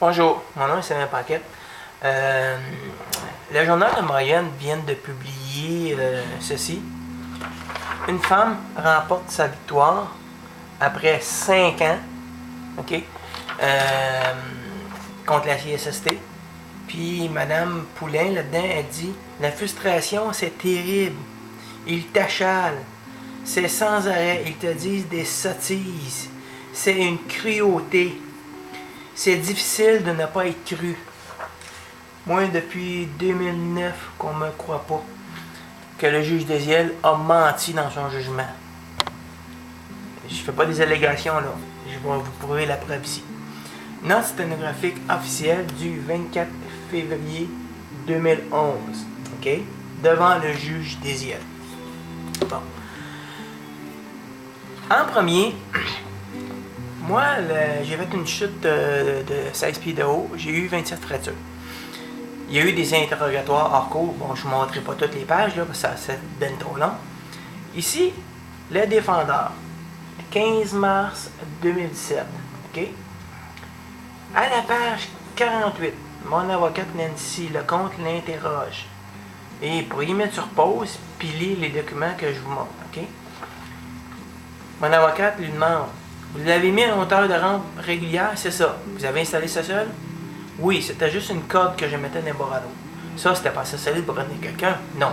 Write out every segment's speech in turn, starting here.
Bonjour, mon nom est Sylvain Paquette. Le journal de Montréal vient de publier ceci. Une femme remporte sa victoire après 5 ans, ok, contre la CSST. Puis Madame Poulain, là-dedans, elle dit « La frustration, c'est terrible. Ils t'achalent. C'est sans arrêt. Ils te disent des sottises. C'est une cruauté. C'est difficile de ne pas être cru. Moi, depuis 2009, qu'on me croit pas que le juge Désiel a menti dans son jugement. Je fais pas des allégations, là. Je vais vous prouver la preuve ici. Note sténographique officielle du 24 février 2011. OK? Devant le juge Désiel. Bon. En premier, moi, j'ai fait une chute de 16 pieds de haut. J'ai eu 27 fractures. Il y a eu des interrogatoires hors cours. Bon, je ne montrerai pas toutes les pages, là, parce que c'est bien trop long. Ici, le défendeur. 15 mars 2017. OK? À la page 48, mon avocate Nancy Lecomte l'interroge. Et pour y mettre sur pause, puis lire les documents que je vous montre. OK? Mon avocate lui demande: vous l'avez mis à une hauteur de rampe régulière, c'est ça. Vous avez installé ça seul? Oui, c'était juste une corde que je mettais dans les bras d'eau. Ça, c'était pas assez solide pour retenir quelqu'un? Non.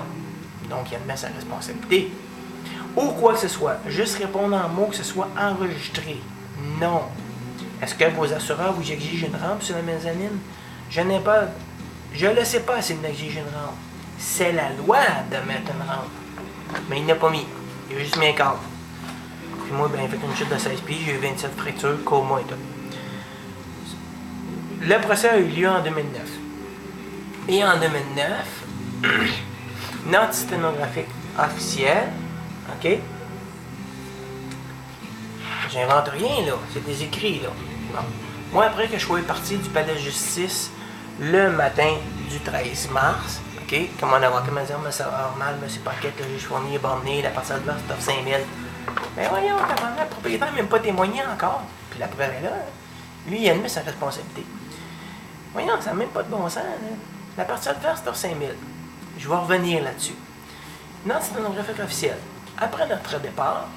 Donc, il admet sa responsabilité. Ou quoi que ce soit, juste répondre en mots que ce soit enregistré. Non. Est-ce que vos assureurs vous exigent une rampe sur la mezzanine? Je ne le sais pas s'ils m'exigent une rampe. C'est la loi de mettre une rampe. Mais il n'a pas mis. Il a juste mis un cadre. Puis moi, ben, j'ai fait une chute de 16 pieds, j'ai eu 27 fractures, coma et tout. Le procès a eu lieu en 2009. Et en 2009, note sténographique officielle, OK? J'invente rien, là. C'est des écrits, là. Bon. Moi, après que je sois parti du palais de justice le matin du 13 mars, OK? Comme mon avocat m'a dit, mais ça va mal, M. Paquette, le juge Fournier, borné, la partie adverse, t'offre 5 000. Ben voyons, le propriétaire n'a même pas témoigné encore. Puis la preuve est là. Lui, il admet sa responsabilité. Voyons, ça n'a même pas de bon sens. Là. La partie adverse, t'offre 5 000. Je vais revenir là-dessus. Non, c'est un graphique officiel. Après notre départ,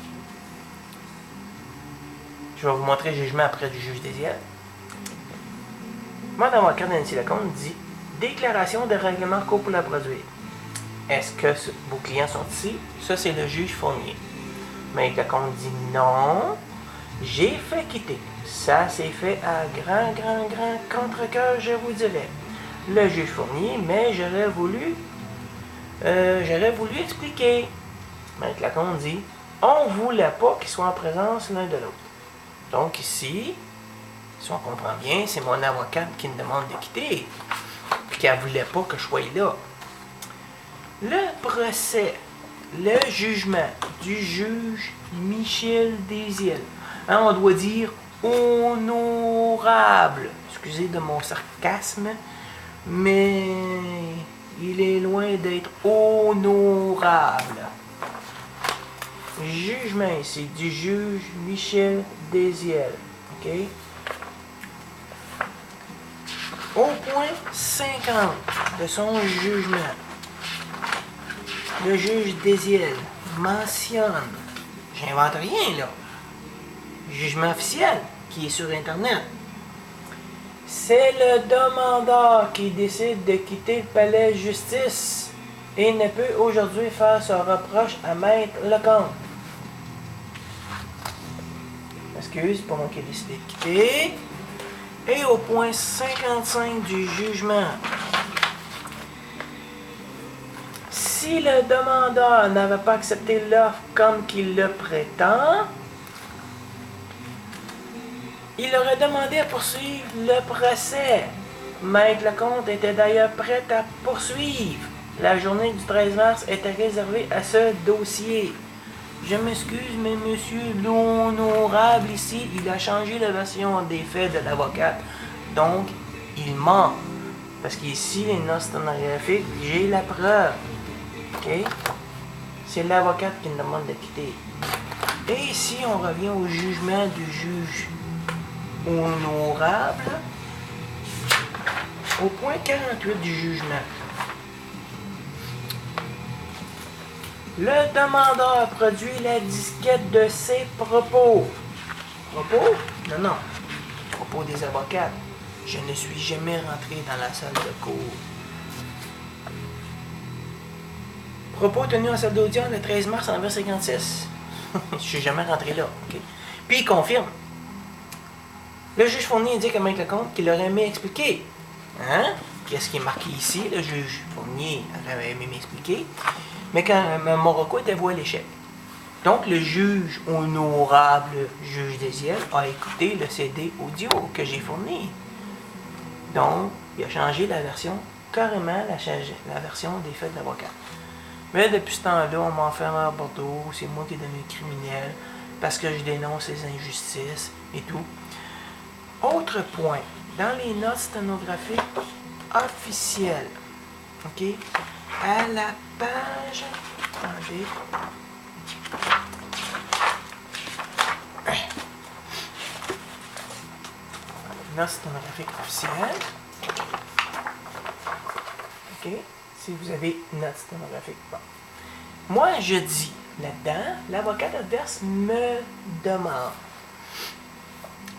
je vais vous montrer le jugement après du juge Désiel. Mon avocat Nancy Lecomte dit « Déclaration de règlement court pour la produire. Est-ce que vos clients sont ici? » Ça, c'est le juge Fournier. Mais Lecomte dit « Non, j'ai fait quitter. Ça s'est fait à grand contre-cœur, je vous dirais. Le juge Fournier, mais j'aurais voulu expliquer. » Mais Lecomte dit « On ne voulait pas qu'ils soient en présence l'un de l'autre. » Donc ici, si on comprend bien, c'est mon avocate qui me demande de quitter. Puis qu'elle ne voulait pas que je sois là. Le procès, le jugement du juge Michel Désiel. Hein, on doit dire honorable. Excusez de mon sarcasme, mais il est loin d'être honorable. Jugement ici du juge Michel Désiel. OK? Au point 50 de son jugement, le juge Désiel mentionne, j'invente rien là, jugement officiel qui est sur Internet. C'est le demandeur qui décide de quitter le palais de justice et ne peut aujourd'hui faire son reproche à Maître Lecomte. Excuse pour moi qui ai décidé de quitter. Et au point 55 du jugement, si le demandeur n'avait pas accepté l'offre comme qu'il le prétend, il aurait demandé à poursuivre le procès. Maître Lecomte était d'ailleurs prêt à poursuivre. La journée du 13 mars était réservée à ce dossier. Je m'excuse, mais monsieur l'honorable ici, il a changé la version des faits de l'avocate. Donc, il ment. Parce qu'ici, les notes sténographiques, j'ai la preuve. OK? C'est l'avocate qui me demande de quitter. Et ici, on revient au jugement du juge honorable. au point 48 du jugement. Le demandeur produit la disquette de ses propos. Propos? Non. Propos des avocats. Je ne suis jamais rentré dans la salle de cour. Propos tenus en salle d'audience le 13 mars en 1956. Je ne suis jamais rentré là. Okay? Puis il confirme. Le juge Fournier indique à Maître Lecomte qu'il aurait aimé expliquer. Hein? Qu'est-ce qui est marqué ici? Le juge Fournier aurait aimé m'expliquer. Mais quand mon recours était voué à l'échec. Donc, le juge, honorable juge Désiel, a écouté le CD audio que j'ai fourni. Donc, il a changé la version, carrément la version des faits de l'avocat. Mais depuis ce temps-là, on m'a enfermé à Bordeaux, c'est moi qui est devenu criminel, parce que je dénonce les injustices et tout. Autre point, dans les notes sténographiques officielles, ok, à la page, attendez, notes sténographiques officielles, ok, si vous avez une note sténographique, bon. Moi, je dis là-dedans, l'avocate adverse me demande.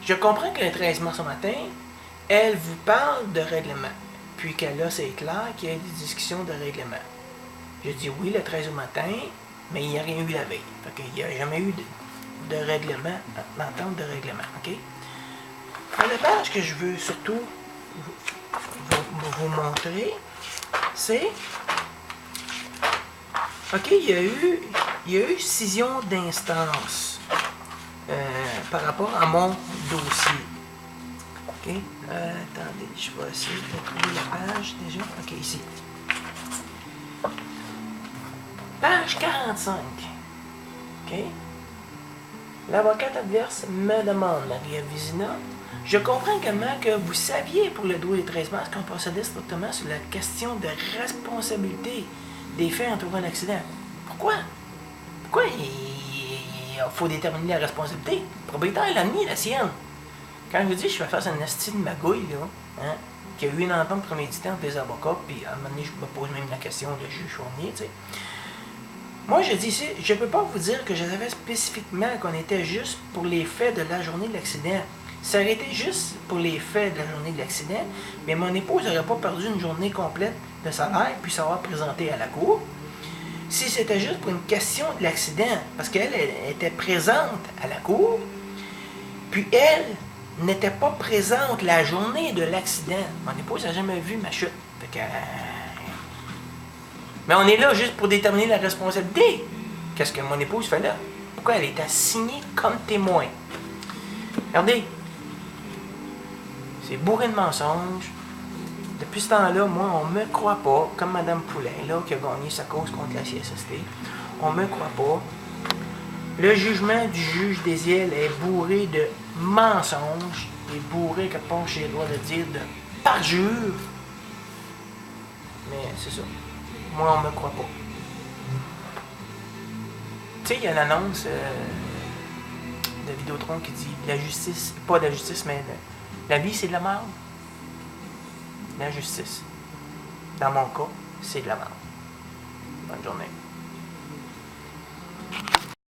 Je comprends que le 13 mars au matin, elle vous parle de règlement, puis qu'elle a, c'est clair qu'il y a des discussions de règlement. Je dis oui, le 13 au matin, mais il n'y a rien eu la veille. Fait qu'il n'y a jamais eu de règlement, d'entente de règlement, ok? La page que je veux surtout vous montrer, c'est... OK, il y a eu scission d'instance par rapport à mon dossier. OK, attendez, je vais essayer de trouver la page déjà. OK, ici. Page 45. OK. L'avocate adverse me demande, Maria Vizina, je comprends également que vous saviez pour le doigt des 13 mars qu'on procédait strictement sur la question de responsabilité des faits entourant l'accident. Pourquoi? Pourquoi il faut déterminer la responsabilité? Le propriétaire l'a mis, la sienne. Quand je vous dis, je fais face à une astuce de magouille, là, hein, qu'il y a eu une entente préméditée entre les avocats, puis à un moment donné, je me pose même la question de juge Fournier, tu sais. Moi, je dis ici, je ne peux pas vous dire que je savais spécifiquement qu'on était juste pour les faits de la journée de l'accident. Ça aurait été juste pour les faits de la journée de l'accident, mais mon épouse n'aurait pas perdu une journée complète de salaire puis s'avoir présenté à la cour. Si c'était juste pour une question de l'accident, parce qu'elle était présente à la cour, puis elle n'était pas présente la journée de l'accident. Mon épouse n'a jamais vu ma chute. Fait que, mais on est là juste pour déterminer la responsabilité. Qu'est-ce que mon épouse fait là? Pourquoi elle est assignée comme témoin? Regardez. C'est bourré de mensonges. Depuis ce temps-là, moi, on me croit pas, comme Mme Poulain, là, qui a gagné sa cause contre la CSST. On me croit pas. Le jugement du juge Désiel est bourré de mensonges, et bourré, quelque part, j'ai le droit de dire, de parjure. Mais c'est ça. Moi, on me croit pas. Tu sais, il y a l'annonce de Vidéotron qui dit la justice, pas la justice, mais la vie, c'est de la merde. La justice. Dans mon cas, c'est de la merde. Bonne journée.